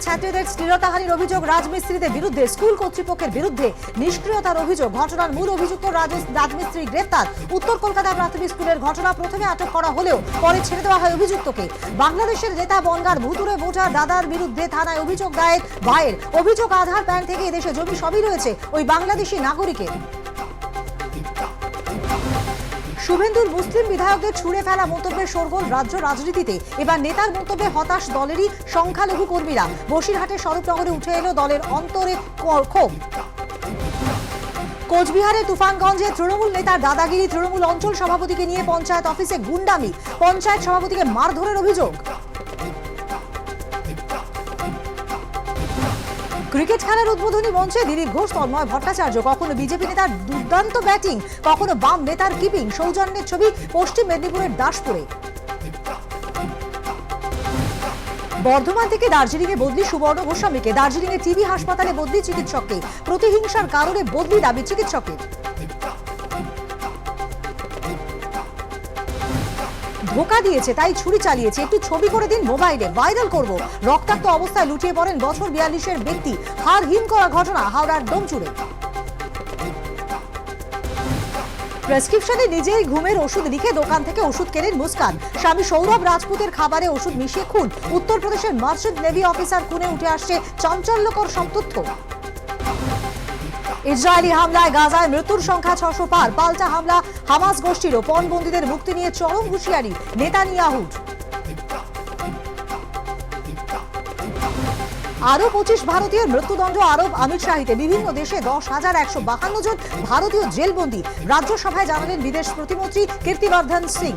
ছাত্রীদের শ্লীলতাহানির অভিযোগ রাজমিস্ত্রিদের বিরুদ্ধে, স্কুল কর্তৃপক্ষের বিরুদ্ধে নিষ্ক্রিয়তার অভিযোগ। ঘটনার মূল অভিযুক্ত রাজমিস্ত্রি গ্রেপ্তার। উত্তর কলকাতার প্রাথমিক স্কুলের ঘটনা, প্রথমে আটক করা হলেও পরে ছেড়ে দেওয়া হয় অভিযুক্তকে। বাংলাদেশের নেতা বনগাঁর ভুতুড়ে ভোটার দাদার বিরুদ্ধে থানায় অভিযোগ দায়ের ভাইয়ের। অভিযোগ আধার প্যান থেকে এদেশে জমি সবই রয়েছে ওই বাংলাদেশি নাগরিকের। শুভেন্দুর মুসলিম বিধায়কদের ছুড়ে ফেলা মন্তব্যের শোরগোল রাজ্য রাজনীতিতে। এবার নেতার মন্তব্যে হতাশ দলেরই সংখ্যালঘু কর্মীরা। বসিরহাটের স্বরূপনগরে উঠে এলো দলের অন্তরে ক্ষোভ। কোচবিহারে তুফানগঞ্জে তৃণমূল নেতার দাদাগিরি, তৃণমূল অঞ্চল সভাপতিকে নিয়ে পঞ্চায়েত অফিসে গুন্ডামি, পঞ্চায়েত সভাপতিকে মারধরের অভিযোগ। ক্রিকেট খেলার উদ্বোধনী মঞ্চে দিলীপ ঘোষ, তন্ময় ভট্টাচার্য। কখনো বিজেপি নেতার দুর্দান্ত ব্যাটিং, কখনো বাম নেতার কিপিং। সৌজন্যের ছবি পশ্চিম মেদিনীপুরের দাসপুরে। বর্ধমান থেকে দার্জিলিংয়ে বদলি সুবর্ণ গোস্বামীকে। দার্জিলিংয়ে টিবি হাসপাতালে বদলি চিকিৎসককে। প্রতিহিংসার কারণে বদলি দাবি চিকিৎসকের। ধোকা দিয়েছে তাই ছুরি চালিয়েছে, একটু ছবি করে দিন মোবাইলে, ভাইরাল করব। রক্তাক্ত অবস্থায় লুটিয়ে পড়েন বছর 42-এর ব্যক্তি। হাড় হিম করা ঘটনা হাওড়ার ডোমচুরে। প্রেসক্রিপশনে নিজেই ঘুমের ওষুধ লিখে দোকান থেকে ওষুধ কেনেন মুস্কান। স্বামী সৌরভ রাজপুতের খাবারে ওষুধ মিশিয়ে খুন। উত্তরপ্রদেশের মার্চেন্ট নেভি অফিসার খুনে উঠে আসছে চাঞ্চল্যকর সব তথ্য। ইসরায়েলি হামলায় গাজায় মৃত্যুর সংখ্যা 600 পার। পাল্টা হামলা হামাস গোষ্ঠীরও। পণবন্দীদের মুক্তি নিয়ে চরম হুঁশিয়ারি নেতানিয়াহুর। আরো 25 ভারতীয় মৃত্যুদণ্ড আরব আমিরশাহিতে। বিভিন্ন দেশে 10,152 জন ভারতীয় জেলবন্দী। রাজ্যসভায় জানালেন বিদেশ প্রতিমন্ত্রী কীর্তিবর্ধন সিং।